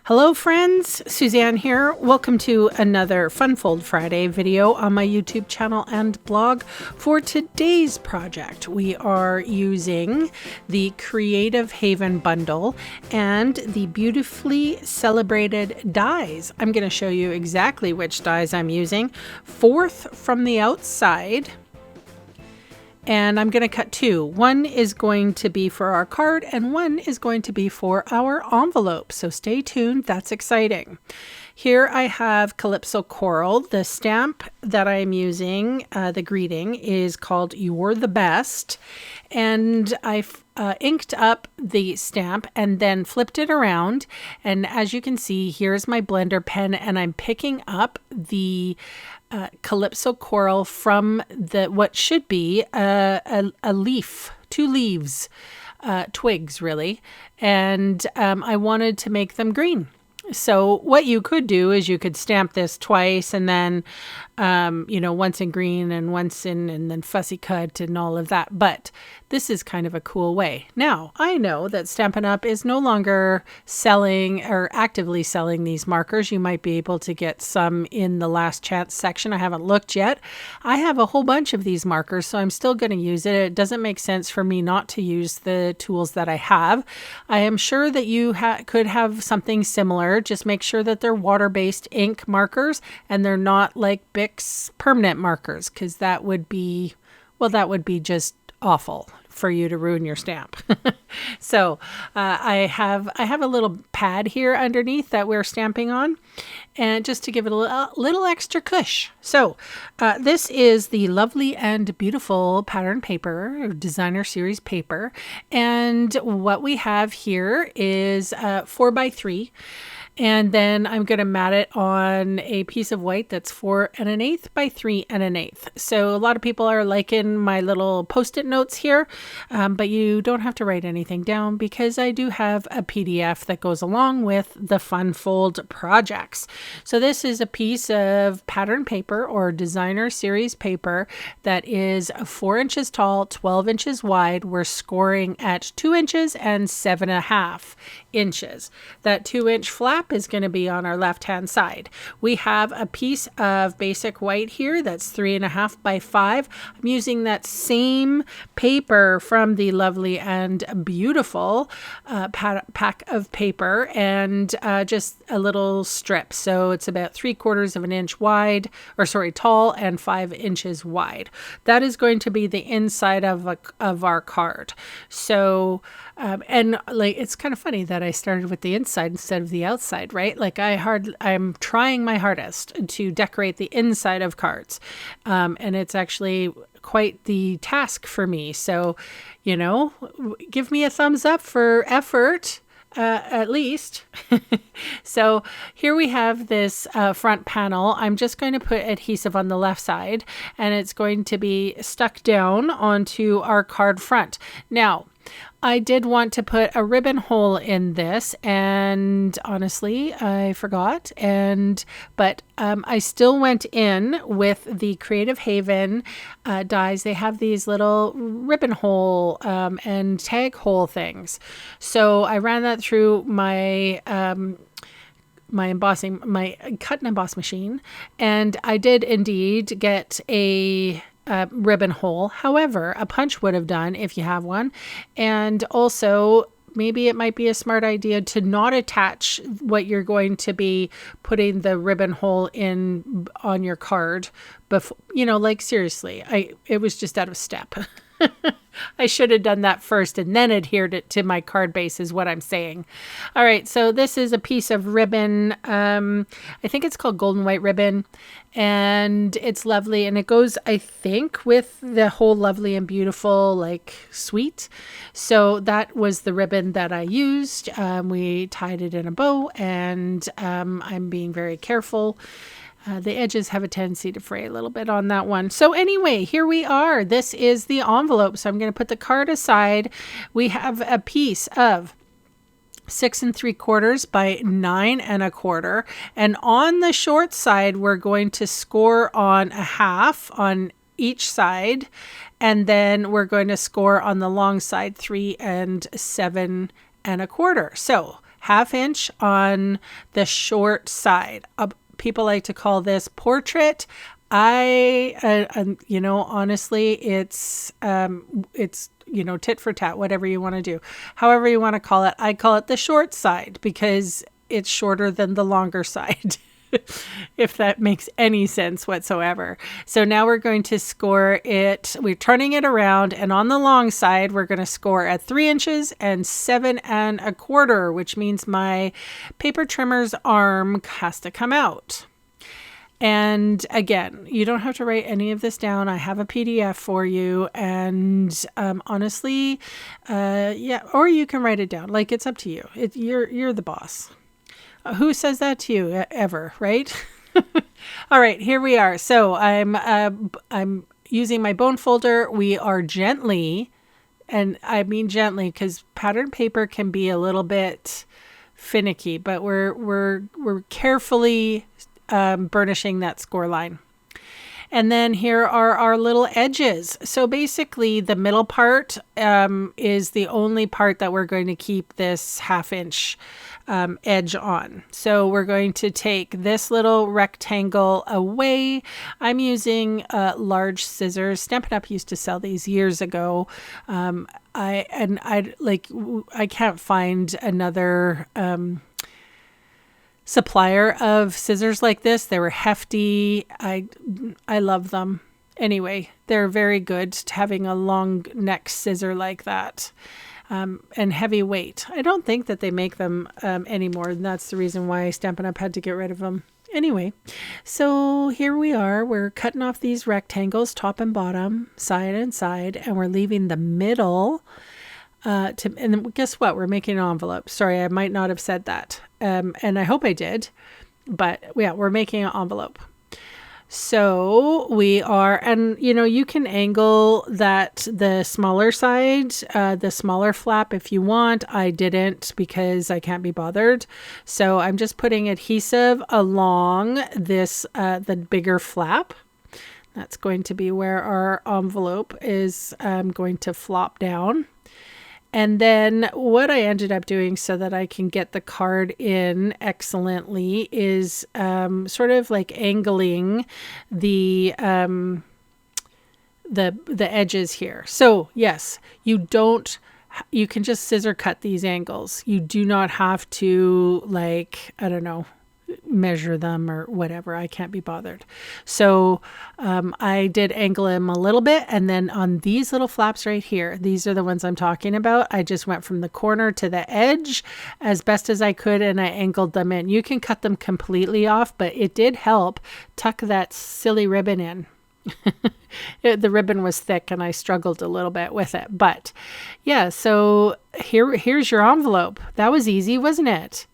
Hello friends, Suzanne here. Welcome to another Fun Fold Friday video on my YouTube channel and blog. For today's project, we are using the Creative Haven bundle and the beautifully celebrated dies. I'm going to show you exactly which dies I'm using. 4th from the outside. And I'm going to cut two. One is going to be for our card and one is going to be for our envelope. So stay tuned. That's exciting. Here I have Calypso Coral. The stamp that I'm using, the greeting, is called You're the Best. And I've inked up the stamp and then flipped it around. And as you can see, here's my blender pen and I'm picking up the Calypso Coral from the what should be a leaf, 2 leaves, twigs really, and I wanted to make them green. So what you could do is you could stamp this twice and then, once in green and once in and then fussy cut and all of that. But this is kind of a cool way. Now, I know that Stampin' Up! Is no longer selling or actively selling these markers. You might be able to get some in the last chance section. I haven't looked yet. I have a whole bunch of these markers, so I'm still going to use it. It doesn't make sense for me not to use the tools that I have. I am sure that you could have something similar. Just make sure that they're water-based ink markers and they're not like Bic's permanent markers, because that would be, well, that would be just awful for you to ruin your stamp. So I have a little pad here underneath that we're stamping on, and just to give it a little extra cush. So this is the lovely and beautiful pattern paper, designer series paper, and what we have here is 4x3. And then I'm going to mat it on a piece of white that's 4 1/8 by 3 1/8. So a lot of people are liking my little post-it notes here, but you don't have to write anything down because I do have a PDF that goes along with the Fun Fold projects. So this is a piece of pattern paper or designer series paper that is 4 inches tall, 12 inches wide. We're scoring at 2 inches and 7.5 inches. That 2-inch flap is going to be on our left hand side. We have a piece of basic white here that's 3.5 by 5. I'm using that same paper from the lovely and beautiful pack of paper and just a little strip. So it's about 3/4 of an inch wide, or sorry, tall, and 5 inches wide. That is going to be the inside of our card. So and like, it's kind of funny that I started with the inside instead of the outside, right? Like I'm trying my hardest to decorate the inside of cards. And it's actually quite the task for me. So, give me a thumbs up for effort. At least. So here we have this front panel. I'm just going to put adhesive on the left side and it's going to be stuck down onto our card front. Now, I did want to put a ribbon hole in this, and honestly, I forgot. But I still went in with the Creative Haven dies. They have these little ribbon hole and tag hole things. So I ran that through my my cut and emboss machine, and I did indeed get a ribbon hole. However, a punch would have done if you have one. And also, maybe it might be a smart idea to not attach what you're going to be putting the ribbon hole in on your card before, like seriously, it was just out of step. I should have done that first and then adhered it to my card base is what I'm saying. All right, so this is a piece of ribbon. I think it's called golden white ribbon, and it's lovely. And it goes, I think, with the whole lovely and beautiful like suite. So that was the ribbon that I used. We tied it in a bow, and I'm being very careful. The edges have a tendency to fray a little bit on that one. So anyway, here we are. This is the envelope. So I'm going to put the card aside. We have a piece of 6 3/4 by 9 1/4. And on the short side, we're going to score on a half on each side. And then we're going to score on the long side 3 and 7 1/4. So 1/2 inch on the short side. People like to call this portrait. You know, honestly, it's you know, tit for tat, whatever you want to do, however you want to call it. I call it the short side because it's shorter than the longer side, if that makes any sense whatsoever. So now we're going to score it. We're turning it around, and on the long side, we're going to score at 3 inches and 7 1/4, which means my paper trimmer's arm has to come out. And again, you don't have to write any of this down. I have a PDF for you. And honestly, yeah, or you can write it down. Like, it's up to you. You're the boss. Who says that to you ever, right? All right, here we are. So I'm using my bone folder. We are gently, and I mean gently because patterned paper can be a little bit finicky, but we're carefully burnishing that score line. And then here are our little edges. So basically the middle part is the only part that we're going to keep this 1/2 inch edge on. So we're going to take this little rectangle away. I'm using large scissors. Stampin' Up used to sell these years ago. I can't find another supplier of scissors like this. They were hefty. I love them. Anyway, they're very good to having a long neck scissor like that. And heavy weight. I don't think that they make them anymore. And that's the reason why Stampin' Up had to get rid of them. Anyway, so here we are. We're cutting off these rectangles, top and bottom, side and side, and we're leaving the middle. And guess what? We're making an envelope. Sorry, I might not have said that. And I hope I did. But yeah, we're making an envelope. So we are, and you know, you can angle the smaller side, the smaller flap if you want. I didn't because I can't be bothered. So I'm just putting adhesive along this, the bigger flap. That's going to be where our envelope is going to flop down. And then what I ended up doing so that I can get the card in excellently is sort of like angling the edges here. So yes, you can just scissor cut these angles. You do not have to, like, I don't know, measure them or whatever. I can't be bothered. So I did angle them a little bit, and then on these little flaps right here, these are the ones I'm talking about. I just went from the corner to the edge as best as I could, and I angled them in. You can cut them completely off, but it did help tuck that silly ribbon in. The ribbon was thick and I struggled a little bit with it, but yeah, so here's your envelope. That was easy, wasn't it?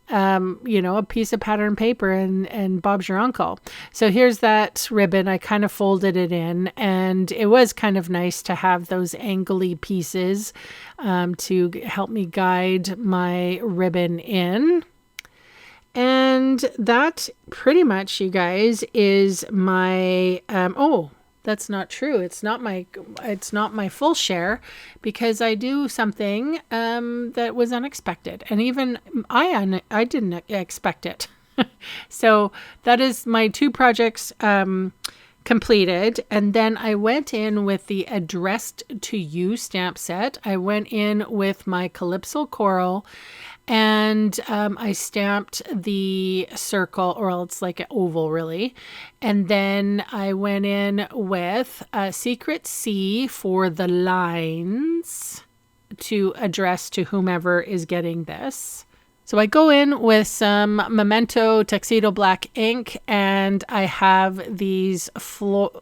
You know, a piece of pattern paper and Bob's your uncle. So here's that ribbon. I kind of folded it in, and it was kind of nice to have those angly pieces to help me guide my ribbon in. And that pretty much, you guys, is my, oh, that's not true. It's not my full share, because I do something that was unexpected, and even I didn't expect it. So that is my 2 projects completed. And then I went in with the Addressed to You stamp set. I went in with my Calypso Coral, and I stamped the circle, or it's like an oval really. And then I went in with a Secret C for the lines to address to whomever is getting this. So I go in with some Memento Tuxedo Black ink, and I have these,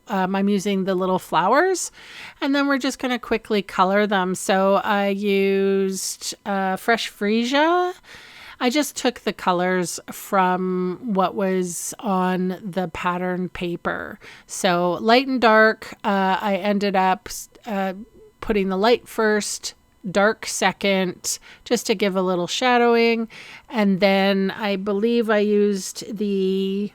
I'm using the little flowers, and then we're just going to quickly color them. So I used Fresh Freesia. I just took the colors from what was on the pattern paper. So light and dark, I ended up putting the light first, dark second, just to give a little shadowing. And then I believe I used the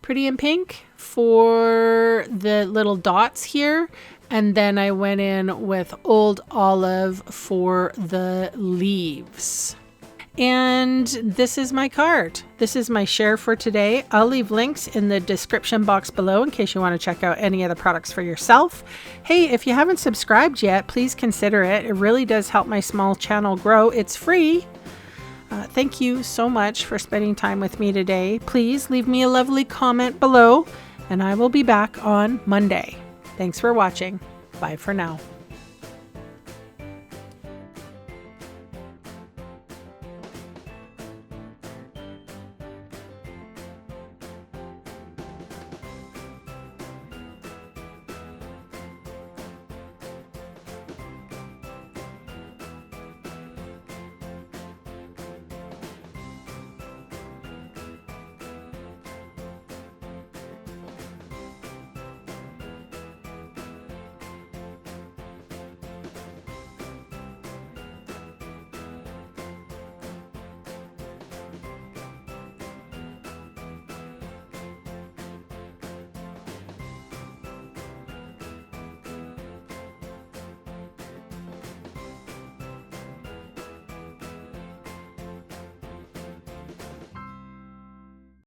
Pretty in Pink for the little dots here. And then I went in with Old Olive for the leaves. And this is my card. This is my share for today. I'll leave links in the description box below in case you want to check out any of the products for yourself. Hey, if you haven't subscribed yet, please consider it. It really does help my small channel grow. It's free. Thank you so much for spending time with me today. Please leave me a lovely comment below, and I will be back on Monday. Thanks for watching. Bye for now.